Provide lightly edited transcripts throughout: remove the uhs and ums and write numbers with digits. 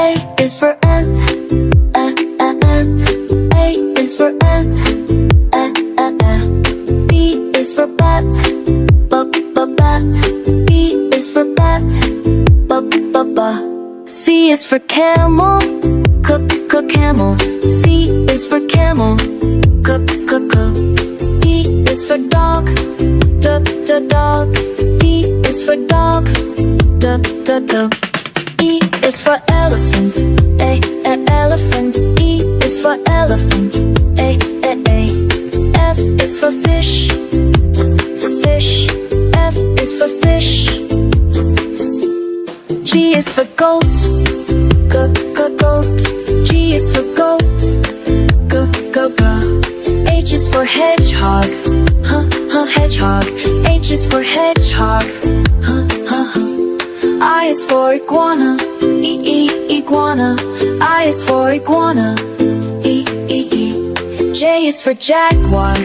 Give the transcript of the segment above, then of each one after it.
A is for ant, ant. A is for ant, B is for bat, bat. B is for bat, C is for camel, camel. C is for camel, D is for dog, dog. D is for dog, dog. E is for elephant, elephant. E is for elephant, A. F is for fish, fish. F is for fish. G is for goat, goat. G is for goat, go. H is for hedgehog, hedgehog. H is for hedgehog, I is for iguana, iguana. I is for iguana, E. J is for jaguar,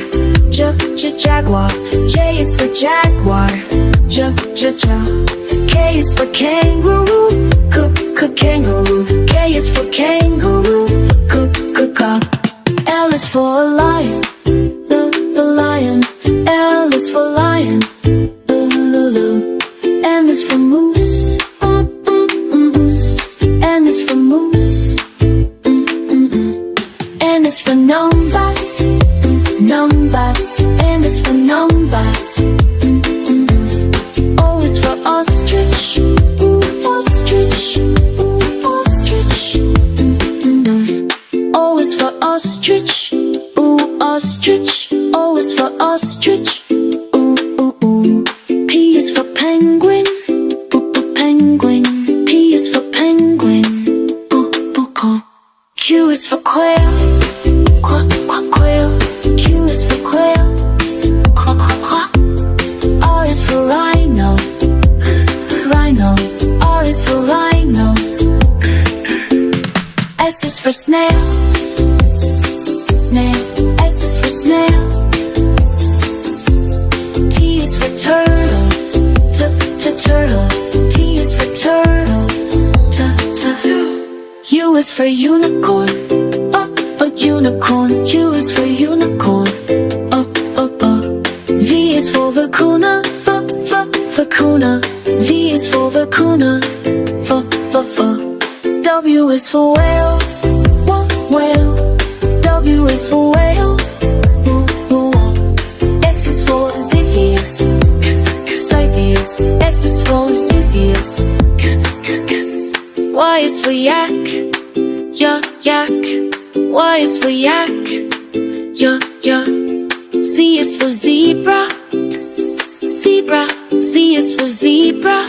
jaguar. J is for jaguar, K is for kangaroo, kangaroo. K is for kangaroo, L is for lion, the lion. L is for lion, M is for moose, moose. N is for moose, N is for numbat, numbat. N is for numbat. O is for ostrich, ostrich, ostrich. O is for ostrich, ostrich. O is for ostrich, P is for penguin, penguin. P is for penguin, Q is for quail, quail. Q is for quail, R is for rhino, rhino. R is for rhino. S is for snail, snail. S is for snail. T is for turtle, turtle. T is for turtle, U is for unicorn, a unicorn. U is for unicorn, V is for vacuna, vacuna. V is for vacuna, W is for whale, whale. W is for whale, X is for Xiphias, Xiphias. X is for Xiphias, Y is for yak, yak. Y is for yak, yak. Z is for zebra, zebra. Z is for zebra.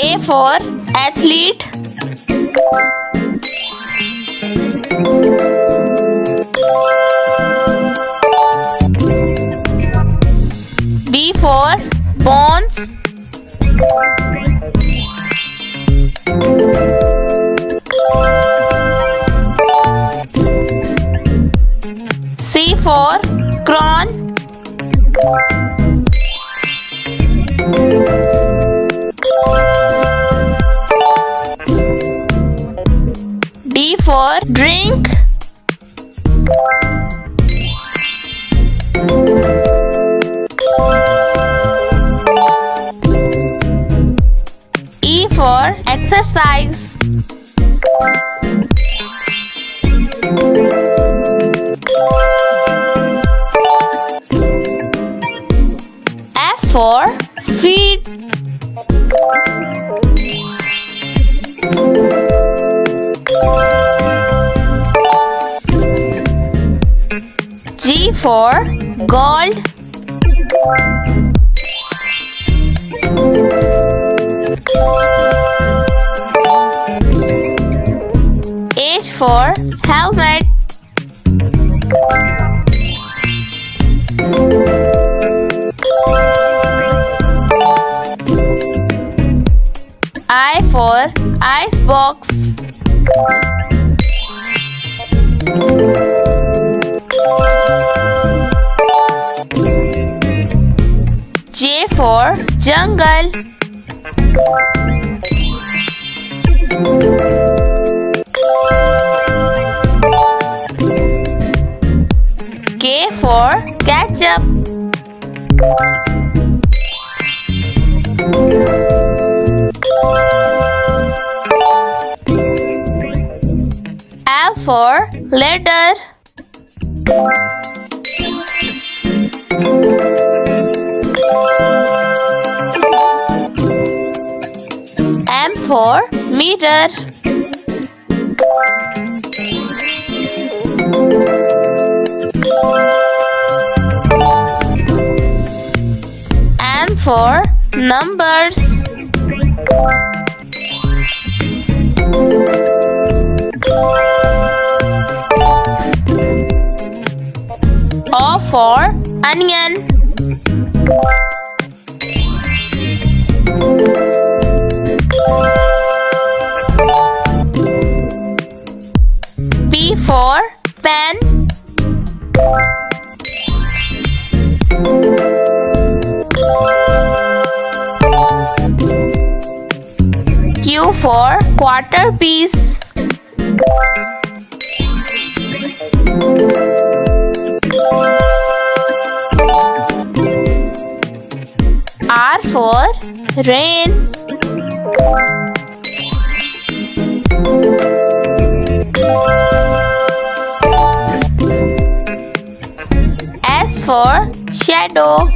A for athlete, B for bones, C for crown, D for drink, E for exercise, F for feed, G for gold, H for helmet, I for icebox, for jungle. K for ketchup. L for ladder. M for mirror. N for numbers. O for onion. P for pen. Q for quarter piece. R for rain. S for shadow.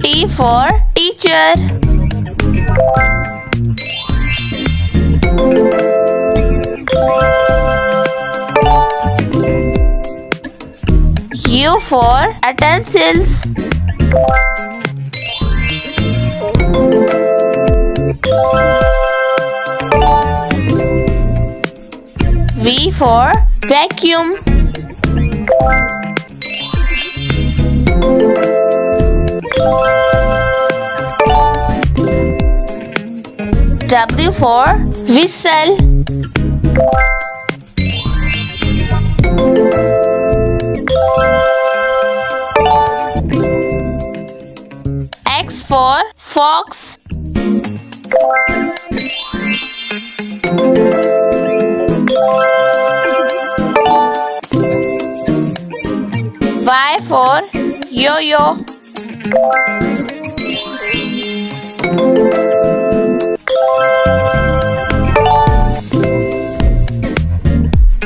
T for teacher. U for utensils. V for vacuum. W for whistle. X for fox. Y for yo-yo.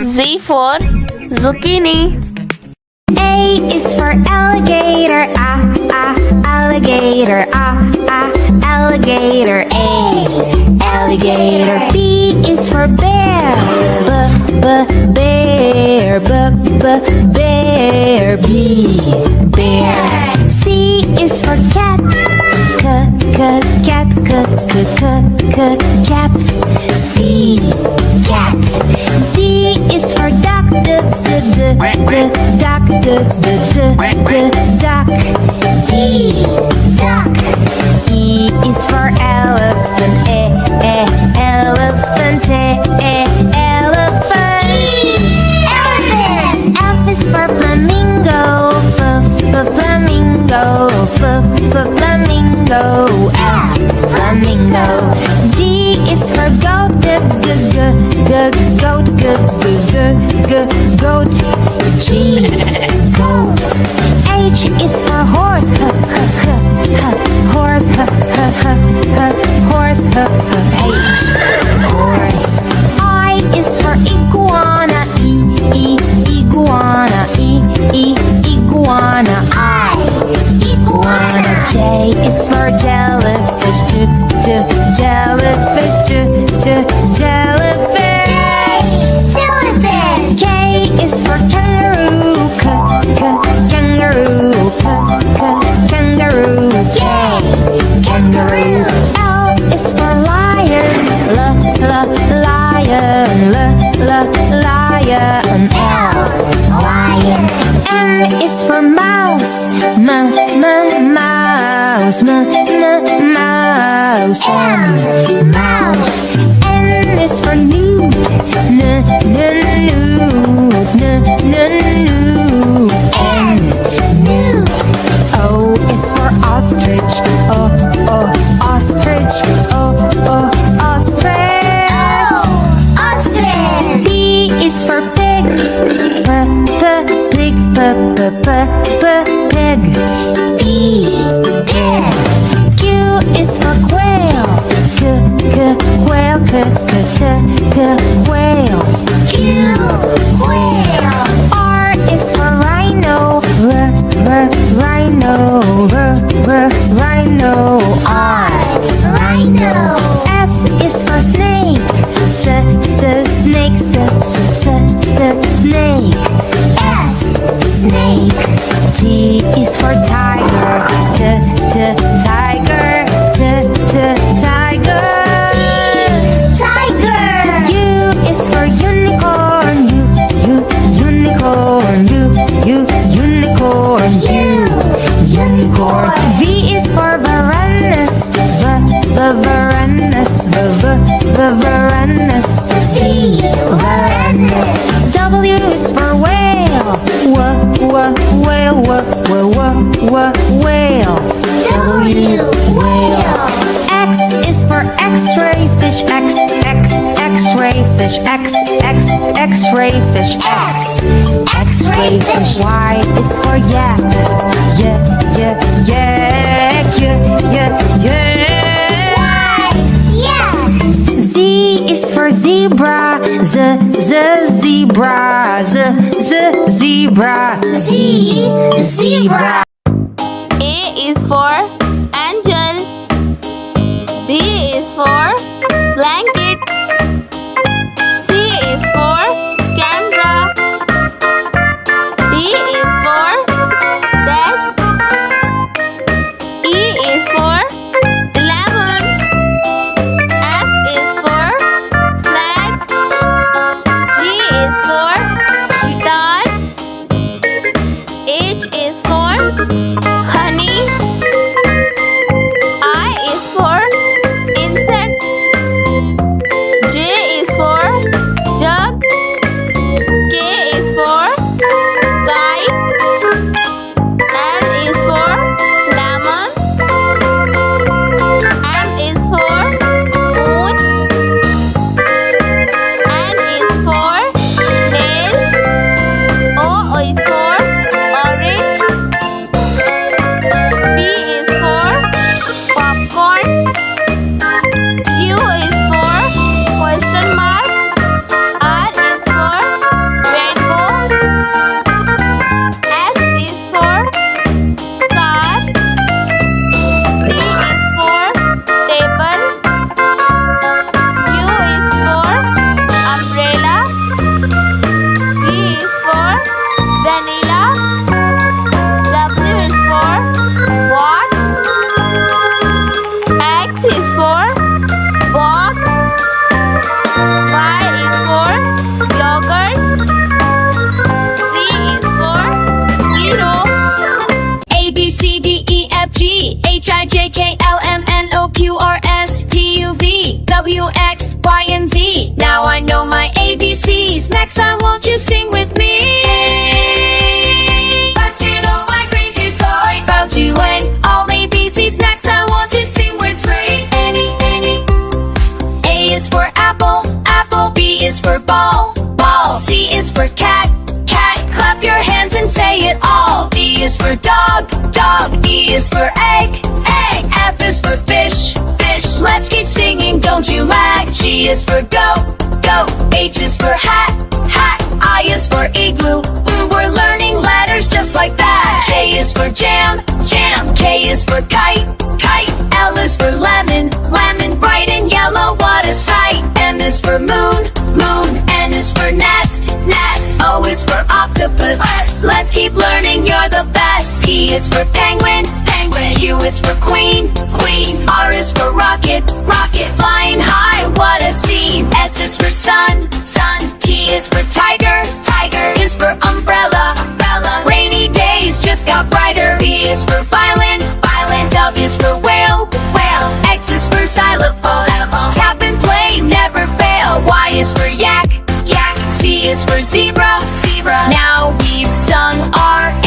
Z for zucchini. A is for alligator, alligator, alligator, alligator. B is for bear, bear, bear, bear. C is for cat, cat, cat. C, cat. D is for duck, duck, duck. D, duck. E is for elephant, elephant, elephant. Elephant. F is for flamingo, flamingo, flamingo. F, flamingo. G is for goat, goat, goat. G, goat. H is for horse, horse, horse. H, horse. I is for iguana, iguana, iguana. I, iguana. J is for jellyfish, jellyfish, jellyfish. Jellyfish. K is for kangaroo, kangaroo, kangaroo. K, kangaroo. L is for lion, lion, lion. L, lion. M is for mouse, mouse, mouse. M, mouse. N is for newt. Newt. Newt. O is for ostrich. Ostrich. Ostrich. Ostrich. P is for pig. Pig. Pig. Pig. Q is for quail. Quail. Quail. Quail. R is for rhino. Rhino. Rhino. R. Rhino. S is for snake. Snake. Snake. S. Snake. T is for tiger. Tiger. Tiger. Tiger. U is for unicorn. Unicorn. Unicorn. Unicorn. V is for Varanus. Varanus. Varanus. Varanus. W is for whale. Whale. Whale. W. Whale. X is for X-ray fish. X-ray fish. X-ray fish. X-ray fish. Y is for yak. Z is for zebra. Zebra. Zebra. Zebra. A is for angel. B is for blanket. C is for camera. D is for desk. E is for lemon. F is for flag. G is for guitar. H is for honey. I is for insect. J is for jug. K is for kite. L is for lemon. M is for moon. N is for nail. O is for orange. P is for popcorn. Q is for question mark. R is for rainbow. S is for star. T is for table. U is for umbrella. V is for vanilla. W is for watch. X is for walk. Y is for yogurt. Z is for zero. A B C D E F G H I J K L M N O Q R S T U V W X Y and Z. Now I know my ABCs. Next time, won't you sing with me? But you know my green kids are about to win all ABCs. Next time, won't you sing with me? Any. A is for apple. B is for ball. C is for cat. Clap your hands and say it all. D is for dog. E is for egg. F is for fish. Let's keep singing, don't you lag. G is for goat. H is for hat. I is for igloo. We're learning letters just like that. J is for jam. K is for kite. L is for lemon. Bright and yellow, what a sight. M is for moon. N is for nest. O is for octopus. Let's keep learning, you're the best. P is for penguin. Q is for queen. R is for rocket. Flying high, what a scene. S is for sun. T is for tiger. Is for umbrella. Rainy days just got brighter. V is for violin. W is for whale. X is for xylophone. Tap and play, never fail. Y is for yak, yak. Z is for zebra, zebra. Now we've sung our